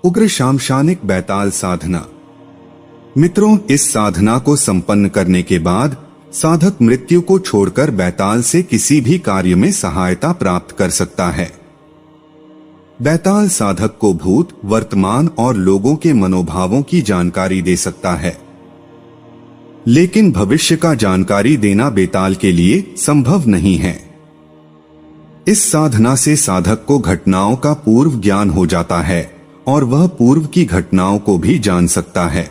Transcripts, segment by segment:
उग्र शामशानिक बैताल साधना। मित्रों, इस साधना को संपन्न करने के बाद साधक मृत्यु को छोड़कर बैताल से किसी भी कार्य में सहायता प्राप्त कर सकता है। बैताल साधक को भूत, वर्तमान और लोगों के मनोभावों की जानकारी दे सकता है, लेकिन भविष्य का जानकारी देना बैताल के लिए संभव नहीं है। इस साधना से साधक को घटनाओं का पूर्व ज्ञान हो जाता है और वह पूर्व की घटनाओं को भी जान सकता है।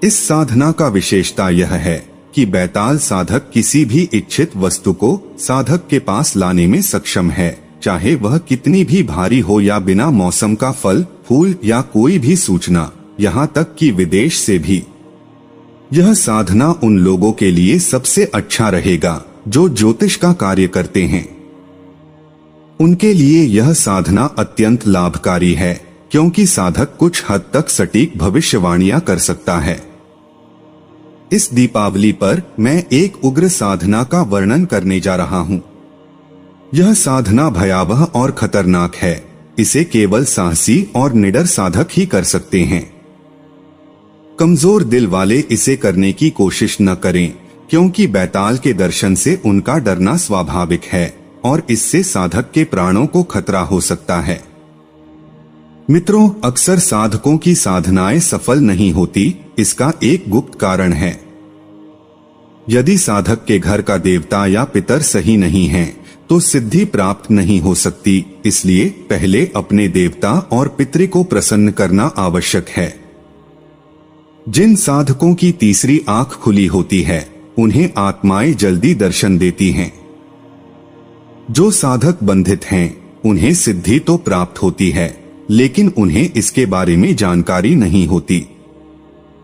इस साधना का विशेषता यह है कि बैताल साधक किसी भी इच्छित वस्तु को साधक के पास लाने में सक्षम है, चाहे वह कितनी भी भारी हो या बिना मौसम का फल, फूल या कोई भी सूचना, यहाँ तक कि विदेश से भी। यह साधना उन लोगों के लिए सबसे अच्छा रहेगा जो ज्योतिष का कार्य करते हैं। उनके लिए यह साधना अत्यंत लाभकारी है, क्योंकि साधक कुछ हद तक सटीक भविष्यवाणियां कर सकता है। इस दीपावली पर मैं एक उग्र साधना का वर्णन करने जा रहा हूं। यह साधना भयावह और खतरनाक है। इसे केवल साहसी और निडर साधक ही कर सकते हैं। कमजोर दिल वाले इसे करने की कोशिश न करें, क्योंकि बैताल के दर्शन से उनका डरना स्वाभाविक है और इससे साधक के प्राणों को खतरा हो सकता है। मित्रों, अक्सर साधकों की साधनाएं सफल नहीं होती। इसका एक गुप्त कारण है। यदि साधक के घर का देवता या पितर सही नहीं है तो सिद्धि प्राप्त नहीं हो सकती। इसलिए पहले अपने देवता और पितृ को प्रसन्न करना आवश्यक है। जिन साधकों की तीसरी आंख खुली होती है, उन्हें आत्माएं जल्दी दर्शन देती हैं। जो साधक बंधित हैं, उन्हें सिद्धि तो प्राप्त होती है, लेकिन उन्हें इसके बारे में जानकारी नहीं होती।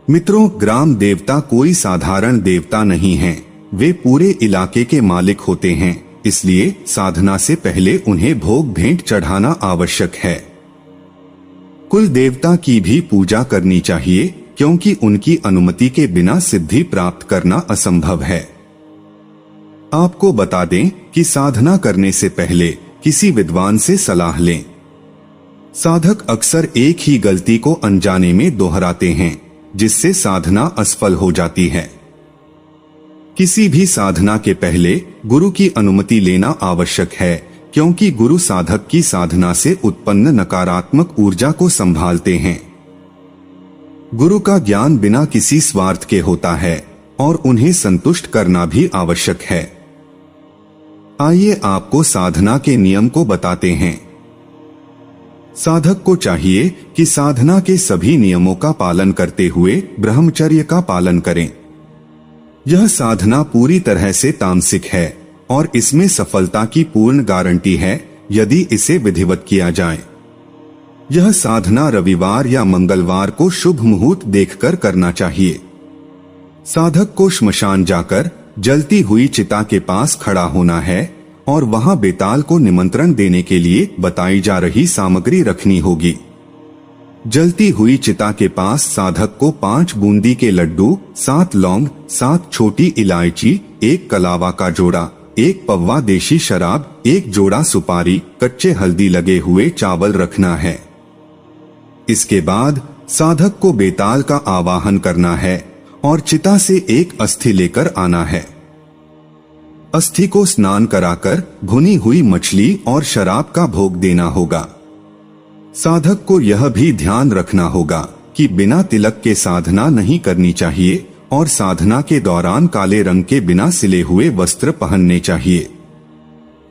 मित्रों, ग्राम देवता कोई साधारण देवता नहीं है। वे पूरे इलाके के मालिक होते हैं। इसलिए साधना से पहले उन्हें भोग भेंट चढ़ाना आवश्यक है। कुल देवता की भी पूजा करनी चाहिए, क्योंकि उनकी अनुमति के बिना सिद्धि प्राप्त करना असंभव है। आपको बता दें कि साधना करने से पहले किसी विद्वान से सलाह लें। साधक अक्सर एक ही गलती को अनजाने में दोहराते हैं, जिससे साधना असफल हो जाती है। किसी भी साधना के पहले गुरु की अनुमति लेना आवश्यक है, क्योंकि गुरु साधक की साधना से उत्पन्न नकारात्मक ऊर्जा को संभालते हैं। गुरु का ज्ञान बिना किसी स्वार्थ के होता है और उन्हें संतुष्ट करना भी आवश्यक है। आइए आपको साधना के नियम को बताते हैं। साधक को चाहिए कि साधना के सभी नियमों का पालन करते हुए ब्रह्मचर्य का पालन करें। यह साधना पूरी तरह से तामसिक है और इसमें सफलता की पूर्ण गारंटी है यदि इसे विधिवत किया जाए। यह साधना रविवार या मंगलवार को शुभ मुहूर्त देखकर करना चाहिए। साधक को श्मशान जाकर जलती हुई चिता के पास खड़ा होना है और वहां बेताल को निमंत्रण देने के लिए बताई जा रही सामग्री रखनी होगी। जलती हुई चिता के पास साधक को 5 बूंदी के लड्डू, 7 लौंग, 7 छोटी इलायची, 1 कलावा का जोड़ा, 1 पव्वा देशी शराब, 1 जोड़ा सुपारी, कच्चे हल्दी लगे हुए चावल रखना है। इसके बाद साधक को बेताल का आवाहन करना है और चिता से एक अस्थि लेकर आना है। अस्थि को स्नान कराकर भुनी हुई मछली और शराब का भोग देना होगा। साधक को यह भी ध्यान रखना होगा कि बिना तिलक के साधना नहीं करनी चाहिए और साधना के दौरान काले रंग के बिना सिले हुए वस्त्र पहनने चाहिए।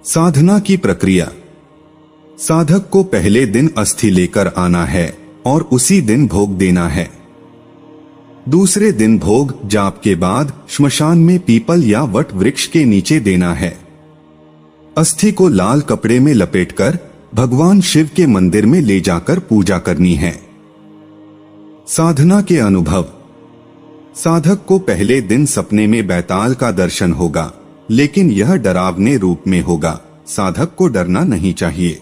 साधना की प्रक्रिया। साधक को पहले दिन अस्थि लेकर आना है और उसी दिन भोग देना है। दूसरे दिन भोग जाप के बाद श्मशान में पीपल या वट वृक्ष के नीचे देना है। अस्थि को लाल कपड़े में लपेटकर भगवान शिव के मंदिर में ले जाकर पूजा करनी है। साधना के अनुभव। साधक को पहले दिन सपने में बैताल का दर्शन होगा, लेकिन यह डरावने रूप में होगा। साधक को डरना नहीं चाहिए।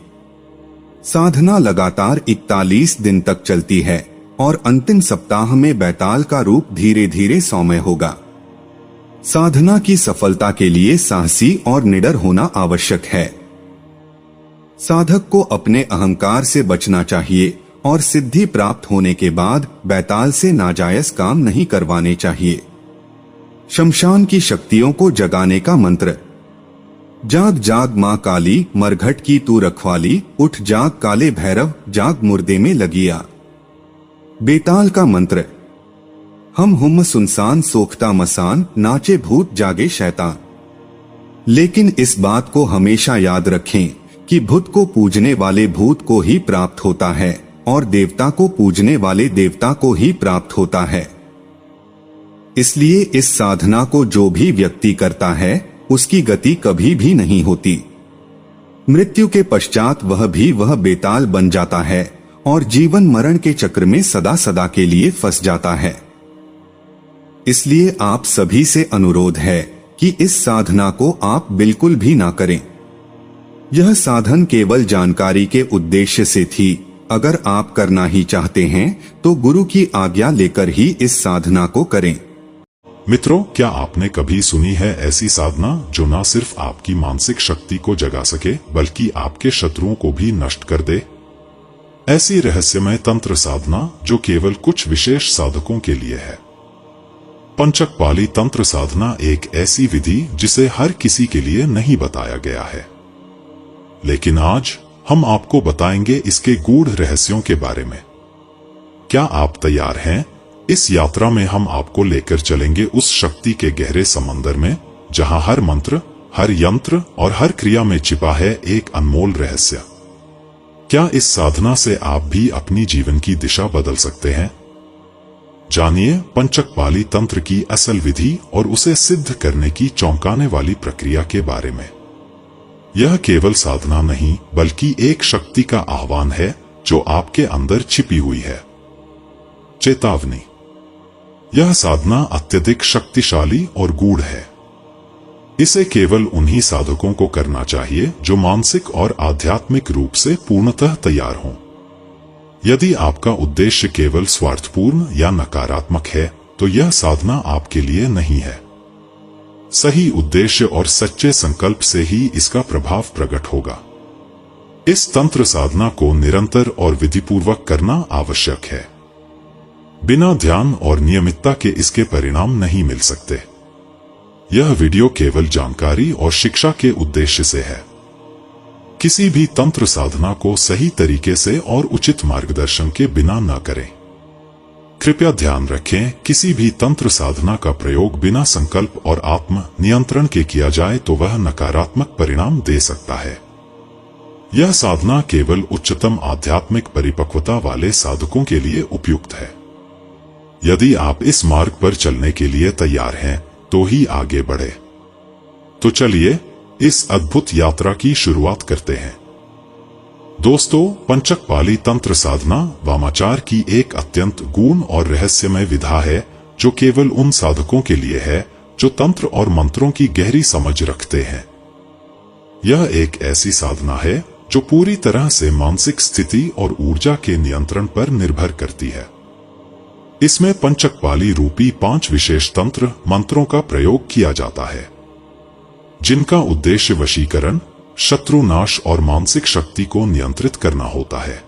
साधना लगातार 41 दिन तक चलती है और अंतिम सप्ताह में बैताल का रूप धीरे धीरे सौम्य होगा। साधना की सफलता के लिए साहसी और निडर होना आवश्यक है। साधक को अपने अहंकार से बचना चाहिए और सिद्धि प्राप्त होने के बाद बैताल से नाजायज काम नहीं करवाने चाहिए। शमशान की शक्तियों को जगाने का मंत्र। जाग जाग माँ काली, मरघट की तू रखवाली, उठ जाग काले भैरव, जाग मुर्दे में लगिया। बेताल का मंत्र। हम हुम सुनसान सोखता मसान, नाचे भूत जागे शैतान। लेकिन इस बात को हमेशा याद रखें कि भूत को पूजने वाले भूत को ही प्राप्त होता है और देवता को पूजने वाले देवता को ही प्राप्त होता है। इसलिए इस साधना को जो भी व्यक्ति करता है उसकी गति कभी भी नहीं होती। मृत्यु के पश्चात वह बेताल बन जाता है और जीवन मरण के चक्र में सदा सदा के लिए फंस जाता है। इसलिए आप सभी से अनुरोध है कि इस साधना को आप बिल्कुल भी ना करें। यह साधन केवल जानकारी के उद्देश्य से थी। अगर आप करना ही चाहते हैं तो गुरु की आज्ञा लेकर ही इस साधना को करें। मित्रों, क्या आपने कभी सुनी है ऐसी साधना जो न सिर्फ आपकी मानसिक शक्ति को जगा सके बल्कि आपके शत्रुओं को भी नष्ट कर दे? ऐसी रहस्यमय तंत्र साधना जो केवल कुछ विशेष साधकों के लिए है। पंचक पाली तंत्र साधना एक ऐसी विधि जिसे हर किसी के लिए नहीं बताया गया है, लेकिन आज हम आपको बताएंगे इसके गूढ़ रहस्यों के बारे में। क्या आप तैयार हैं? इस यात्रा में हम आपको लेकर चलेंगे उस शक्ति के गहरे समंदर में जहां हर मंत्र, हर यंत्र और हर क्रिया में छिपा है एक अनमोल रहस्य। क्या इस साधना से आप भी अपनी जीवन की दिशा बदल सकते हैं? जानिए पंचक पाली तंत्र की असल विधि और उसे सिद्ध करने की चौंकाने वाली प्रक्रिया के बारे में। यह केवल साधना नहीं बल्कि एक शक्ति का आह्वान है जो आपके अंदर छिपी हुई है। चेतावनी, यह साधना अत्यधिक शक्तिशाली और गूढ़ है। इसे केवल उन्हीं साधकों को करना चाहिए जो मानसिक और आध्यात्मिक रूप से पूर्णतः तैयार हों। यदि आपका उद्देश्य केवल स्वार्थपूर्ण या नकारात्मक है तो यह साधना आपके लिए नहीं है। सही उद्देश्य और सच्चे संकल्प से ही इसका प्रभाव प्रकट होगा। इस तंत्र साधना को निरंतर और विधिपूर्वक करना आवश्यक है। बिना ध्यान और नियमितता के इसके परिणाम नहीं मिल सकते। यह वीडियो केवल जानकारी और शिक्षा के उद्देश्य से है। किसी भी तंत्र साधना को सही तरीके से और उचित मार्गदर्शन के बिना न करें। कृपया ध्यान रखें, किसी भी तंत्र साधना का प्रयोग बिना संकल्प और आत्म नियंत्रण के किया जाए तो वह नकारात्मक परिणाम दे सकता है। यह साधना केवल उच्चतम आध्यात्मिक परिपक्वता वाले साधकों के लिए उपयुक्त है। यदि आप इस मार्ग पर चलने के लिए तैयार हैं तो ही आगे बढ़े। तो चलिए इस अद्भुत यात्रा की शुरुआत करते हैं। दोस्तों, पंचक पाली तंत्र साधना वामाचार की एक अत्यंत गूढ़ और रहस्यमय विधा है जो केवल उन साधकों के लिए है जो तंत्र और मंत्रों की गहरी समझ रखते हैं। यह एक ऐसी साधना है जो पूरी तरह से मानसिक स्थिति और ऊर्जा के नियंत्रण पर निर्भर करती है। इसमें पंचक पाली रूपी 5 विशेष तंत्र मंत्रों का प्रयोग किया जाता है जिनका उद्देश्य वशीकरण, शत्रुनाश और मानसिक शक्ति को नियंत्रित करना होता है।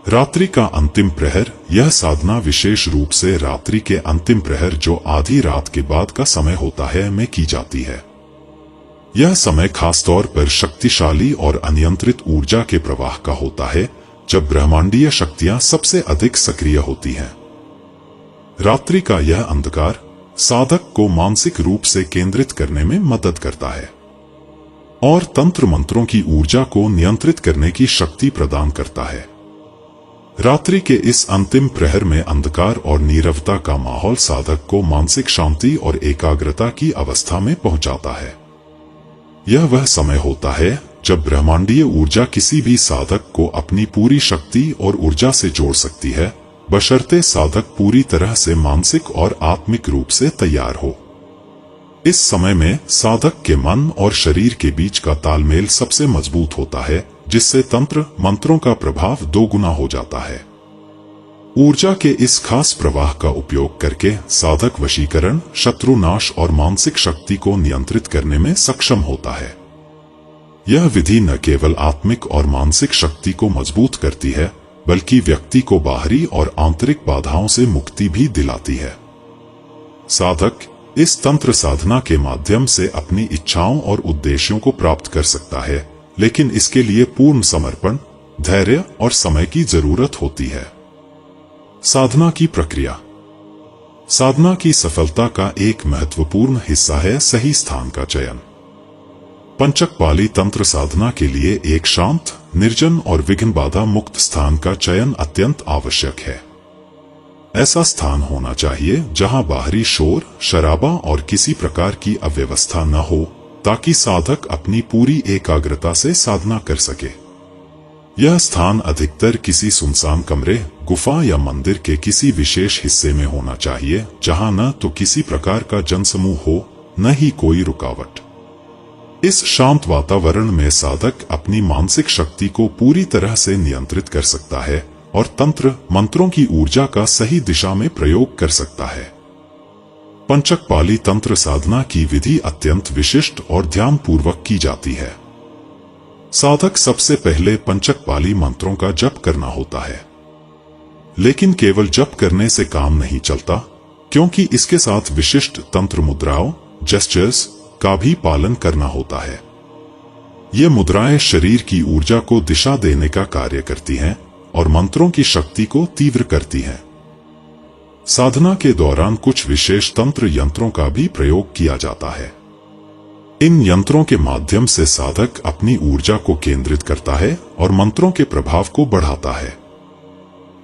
रात्रि का अंतिम प्रहर, यह साधना विशेष रूप से रात्रि के अंतिम प्रहर जो आधी रात के बाद का समय होता है में की जाती है। यह समय खासतौर पर शक्तिशाली और अनियंत्रित ऊर्जा के प्रवाह का होता है जब ब्रह्मांडीय शक्तियां सबसे अधिक सक्रिय होती हैं। रात्रि का यह अंधकार साधक को मानसिक रूप से केंद्रित करने में मदद करता है और तंत्र मंत्रों की ऊर्जा को नियंत्रित करने की शक्ति प्रदान करता है। रात्रि के इस अंतिम प्रहर में अंधकार और नीरवता का माहौल साधक को मानसिक शांति और एकाग्रता की अवस्था में पहुंचाता है। यह वह समय होता है जब ब्रह्मांडीय ऊर्जा किसी भी साधक को अपनी पूरी शक्ति और ऊर्जा से जोड़ सकती है, बशर्ते साधक पूरी तरह से मानसिक और आत्मिक रूप से तैयार हो। इस समय में साधक के मन और शरीर के बीच का तालमेल सबसे मजबूत होता है, जिससे तंत्र मंत्रों का प्रभाव दोगुना हो जाता है। ऊर्जा के इस खास प्रवाह का उपयोग करके साधक वशीकरण, शत्रुनाश और मानसिक शक्ति को नियंत्रित करने में सक्षम होता है। यह विधि न केवल आत्मिक और मानसिक शक्ति को मजबूत करती है बल्कि व्यक्ति को बाहरी और आंतरिक बाधाओं से मुक्ति भी दिलाती है। साधक इस तंत्र साधना के माध्यम से अपनी इच्छाओं और उद्देश्यों को प्राप्त कर सकता है, लेकिन इसके लिए पूर्ण समर्पण, धैर्य और समय की जरूरत होती है। साधना की प्रक्रिया। साधना की सफलता का एक महत्वपूर्ण हिस्सा है सही स्थान का चयन। पंचक पाली तंत्र साधना के लिए एक शांत, निर्जन और विघ्न बाधा मुक्त स्थान का चयन अत्यंत आवश्यक है। ऐसा स्थान होना चाहिए जहां बाहरी शोर, शराबा और किसी प्रकार की अव्यवस्था न हो, ताकि साधक अपनी पूरी एकाग्रता से साधना कर सके। यह स्थान अधिकतर किसी सुनसान कमरे, गुफा या मंदिर के किसी विशेष हिस्से में होना चाहिए, जहां न तो किसी प्रकार का जनसमूह हो, न ही कोई रुकावट। इस शांत वातावरण में साधक अपनी मानसिक शक्ति को पूरी तरह से नियंत्रित कर सकता है और तंत्र मंत्रों की ऊर्जा का सही दिशा में प्रयोग कर सकता है। पंचक पाली तंत्र साधना की विधि अत्यंत विशिष्ट और ध्यानपूर्वक की जाती है। साधक सबसे पहले पंचक पाली मंत्रों का जप करना होता है, लेकिन केवल जप करने से काम नहीं चलता, क्योंकि इसके साथ विशिष्ट तंत्र मुद्राओं, जेस्चर्स का भी पालन करना होता है। ये मुद्राएं शरीर की ऊर्जा को दिशा देने का कार्य करती हैं और मंत्रों की शक्ति को तीव्र करती हैं। साधना के दौरान कुछ विशेष तंत्र यंत्रों का भी प्रयोग किया जाता है। इन यंत्रों के माध्यम से साधक अपनी ऊर्जा को केंद्रित करता है और मंत्रों के प्रभाव को बढ़ाता है।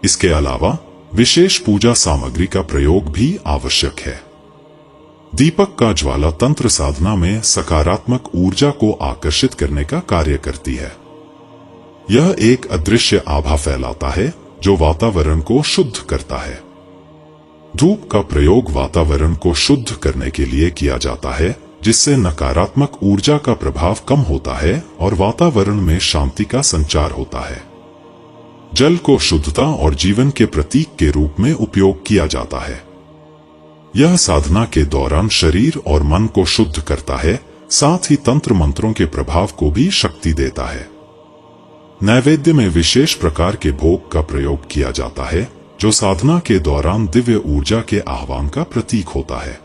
इसके अलावा विशेष पूजा सामग्री का प्रयोग भी आवश्यक है। दीपक का ज्वाला तंत्र साधना में सकारात्मक ऊर्जा को आकर्षित करने का कार्य करती है। यह एक अदृश्य आभा फैलाता है जो वातावरण को शुद्ध करता है। धूप का प्रयोग वातावरण को शुद्ध करने के लिए किया जाता है, जिससे नकारात्मक ऊर्जा का प्रभाव कम होता है और वातावरण में शांति का संचार होता है। जल को शुद्धता और जीवन के प्रतीक के रूप में उपयोग किया जाता है। यह साधना के दौरान शरीर और मन को शुद्ध करता है, साथ ही तंत्र मंत्रों के प्रभाव को भी शक्ति देता है। नैवेद्य में विशेष प्रकार के भोग का प्रयोग किया जाता है, जो साधना के दौरान दिव्य ऊर्जा के आह्वान का प्रतीक होता है।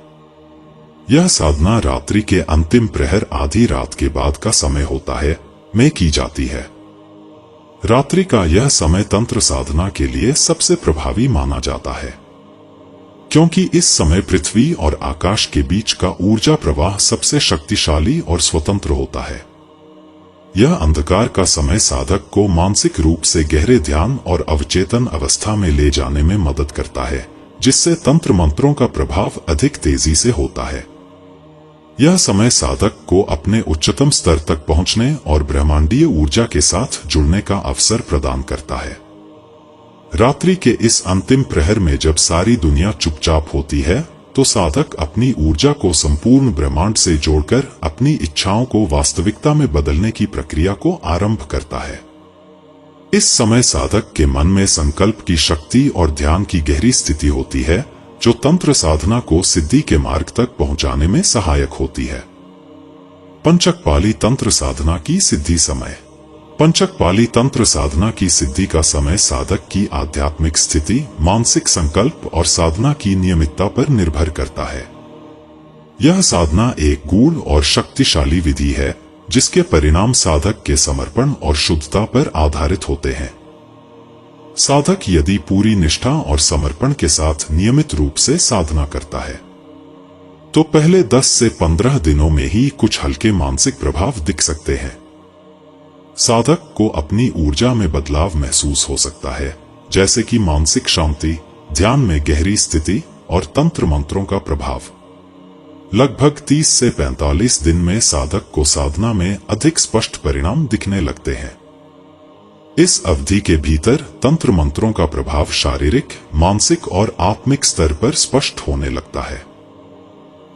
यह साधना रात्रि के अंतिम प्रहर आधी रात के बाद का समय होता है में की जाती है। रात्रि का यह समय तंत्र साधना के लिए सबसे प्रभावी माना जाता है, क्योंकि इस समय पृथ्वी और आकाश के बीच का ऊर्जा प्रवाह सबसे शक्तिशाली और स्वतंत्र होता है। यह अंधकार का समय साधक को मानसिक रूप से गहरे ध्यान और अवचेतन अवस्था में ले जाने में मदद करता है, जिससे तंत्र मंत्रों का प्रभाव अधिक तेजी से होता है। यह समय साधक को अपने उच्चतम स्तर तक पहुंचने और ब्रह्मांडीय ऊर्जा के साथ जुड़ने का अवसर प्रदान करता है। रात्रि के इस अंतिम प्रहर में जब सारी दुनिया चुपचाप होती है, तो साधक अपनी ऊर्जा को संपूर्ण ब्रह्मांड से जोड़कर अपनी इच्छाओं को वास्तविकता में बदलने की प्रक्रिया को आरंभ करता है। इस समय साधक के मन में संकल्प की शक्ति और ध्यान की गहरी स्थिति होती है, जो तंत्र साधना को सिद्धि के मार्ग तक पहुंचाने में सहायक होती है। पंचक पाली तंत्र साधना की सिद्धि समय। पंचक पाली तंत्र साधना की सिद्धि का समय साधक की आध्यात्मिक स्थिति, मानसिक संकल्प और साधना की नियमितता पर निर्भर करता है। यह साधना एक गूढ़ और शक्तिशाली विधि है, जिसके परिणाम साधक के समर्पण और शुद्धता पर आधारित होते हैं। साधक यदि पूरी निष्ठा और समर्पण के साथ नियमित रूप से साधना करता है, तो पहले 10 से 15 दिनों में ही कुछ हल्के मानसिक प्रभाव दिख सकते हैं। साधक को अपनी ऊर्जा में बदलाव महसूस हो सकता है, जैसे कि मानसिक शांति, ध्यान में गहरी स्थिति और तंत्र मंत्रों का प्रभाव। लगभग 30 से 45 दिन में साधक को साधना में अधिक स्पष्ट परिणाम दिखने लगते हैं। इस अवधि के भीतर तंत्र मंत्रों का प्रभाव शारीरिक, मानसिक और आत्मिक स्तर पर स्पष्ट होने लगता है।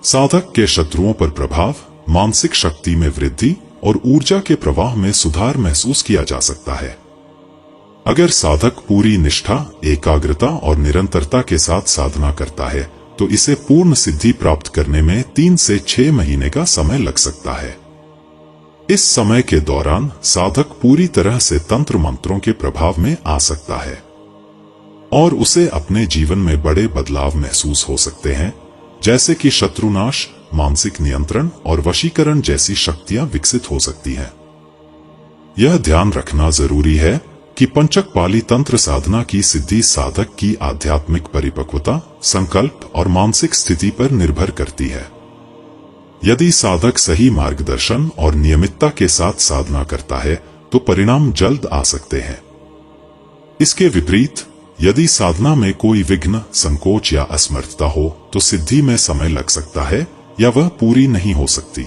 साधक के शत्रुओं पर प्रभाव, मानसिक शक्ति में वृद्धि और ऊर्जा के प्रवाह में सुधार महसूस किया जा सकता है। अगर साधक पूरी निष्ठा, एकाग्रता और निरंतरता के साथ साधना करता है, तो इसे पूर्ण सिद्धि प्राप्त करने में 3 से 6 महीने का समय लग सकता है। इस समय के दौरान साधक पूरी तरह से तंत्र मंत्रों के प्रभाव में आ सकता है और उसे अपने जीवन में बड़े बदलाव महसूस हो सकते हैं, जैसे कि शत्रुनाश, मानसिक नियंत्रण और वशीकरण जैसी शक्तियां विकसित हो सकती हैं। यह ध्यान रखना जरूरी है कि पंचक पाली तंत्र साधना की सिद्धि साधक की आध्यात्मिक परिपक्वता, संकल्प और मानसिक स्थिति पर निर्भर करती है। यदि साधक सही मार्गदर्शन और नियमितता के साथ साधना करता है तो परिणाम जल्द आ सकते हैं। इसके विपरीत यदि साधना में कोई विघ्न, संकोच या असमर्थता हो तो सिद्धि में समय लग सकता है या वह पूरी नहीं हो सकती।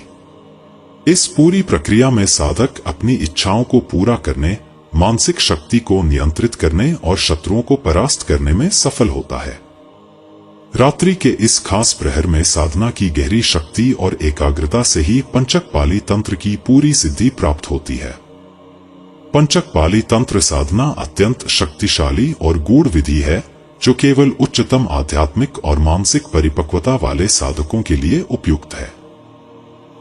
इस पूरी प्रक्रिया में साधक अपनी इच्छाओं को पूरा करने, मानसिक शक्ति को नियंत्रित करने और शत्रुओं को परास्त करने में सफल होता है। रात्रि के इस खास प्रहर में साधना की गहरी शक्ति और एकाग्रता से ही पंचक पाली तंत्र की पूरी सिद्धि प्राप्त होती है। पंचक पाली तंत्र साधना अत्यंत शक्तिशाली और गूढ़ विधि है जो केवल उच्चतम आध्यात्मिक और मानसिक परिपक्वता वाले साधकों के लिए उपयुक्त है।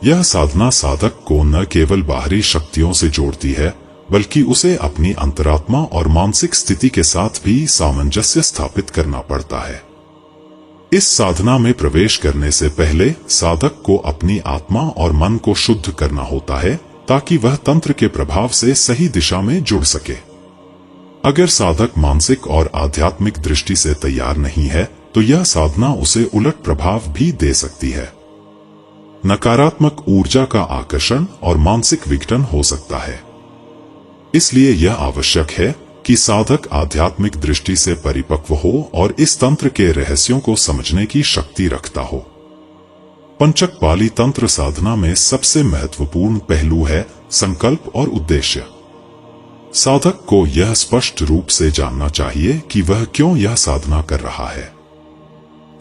यह साधना साधक को न केवल बाहरी शक्तियों से जोड़ती है बल्कि उसे अपनी अंतरात्मा और मानसिक स्थिति के साथ भी सामंजस्य स्थापित करना पड़ता है। इस साधना में प्रवेश करने से पहले साधक को अपनी आत्मा और मन को शुद्ध करना होता है ताकि वह तंत्र के प्रभाव से सही दिशा में जुड़ सके। अगर साधक मानसिक और आध्यात्मिक दृष्टि से तैयार नहीं है तो यह साधना उसे उलट प्रभाव भी दे सकती है। नकारात्मक ऊर्जा का आकर्षण और मानसिक विघटन हो सकता है। इसलिए यह आवश्यक है कि साधक आध्यात्मिक दृष्टि से परिपक्व हो और इस तंत्र के रहस्यों को समझने की शक्ति रखता हो। पंचक पाली तंत्र साधना में सबसे महत्वपूर्ण पहलू है संकल्प और उद्देश्य। साधक को यह स्पष्ट रूप से जानना चाहिए कि वह क्यों यह साधना कर रहा है।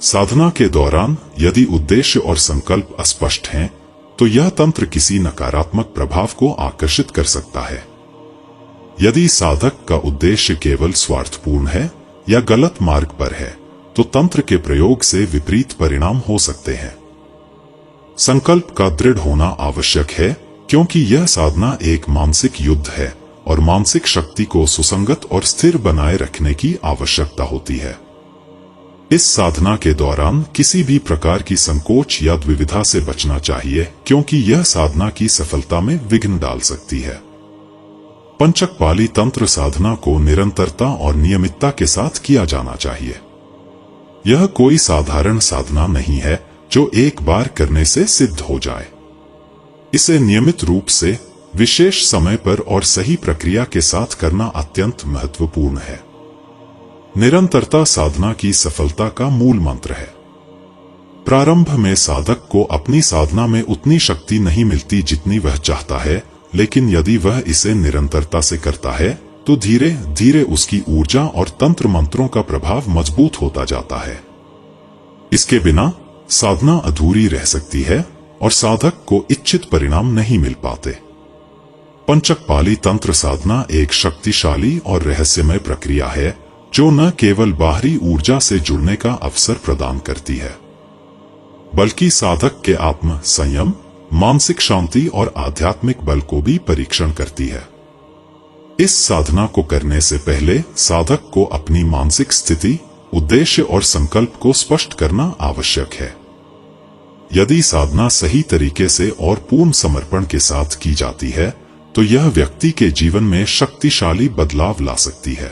साधना के दौरान यदि उद्देश्य और संकल्प अस्पष्ट हैं, तो यह तंत्र किसी नकारात्मक प्रभाव को आकर्षित कर सकता है। यदि साधक का उद्देश्य केवल स्वार्थपूर्ण है या गलत मार्ग पर है, तो तंत्र के प्रयोग से विपरीत परिणाम हो सकते हैं। संकल्प का दृढ़ होना आवश्यक है क्योंकि यह साधना एक मानसिक युद्ध है और मानसिक शक्ति को सुसंगत और स्थिर बनाए रखने की आवश्यकता होती है। इस साधना के दौरान किसी भी प्रकार की संकोच या द्विविधा से बचना चाहिए क्योंकि यह साधना की सफलता में विघ्न डाल सकती है। पंचक पाली तंत्र साधना को निरंतरता और नियमितता के साथ किया जाना चाहिए। यह कोई साधारण साधना नहीं है जो एक बार करने से सिद्ध हो जाए। इसे नियमित रूप से, विशेष समय पर और सही प्रक्रिया के साथ करना अत्यंत महत्वपूर्ण है। निरंतरता साधना की सफलता का मूल मंत्र है। प्रारंभ में साधक को अपनी साधना में उतनी शक्ति नहीं मिलती जितनी वह चाहता है, लेकिन यदि वह इसे निरंतरता से करता है तो धीरे धीरे उसकी ऊर्जा और तंत्र मंत्रों का प्रभाव मजबूत होता जाता है। इसके बिना साधना अधूरी रह सकती है और साधक को इच्छित परिणाम नहीं मिल पाते। पंचक पाली तंत्र साधना एक शक्तिशाली और रहस्यमय प्रक्रिया है जो न केवल बाहरी ऊर्जा से जुड़ने का अवसर प्रदान करती है, बल्कि साधक के आत्म संयम, मानसिक शांति और आध्यात्मिक बल को भी परीक्षण करती है। इस साधना को करने से पहले साधक को अपनी मानसिक स्थिति, उद्देश्य और संकल्प को स्पष्ट करना आवश्यक है। यदि साधना सही तरीके से और पूर्ण समर्पण के साथ की जाती है तो यह व्यक्ति के जीवन में शक्तिशाली बदलाव ला सकती है।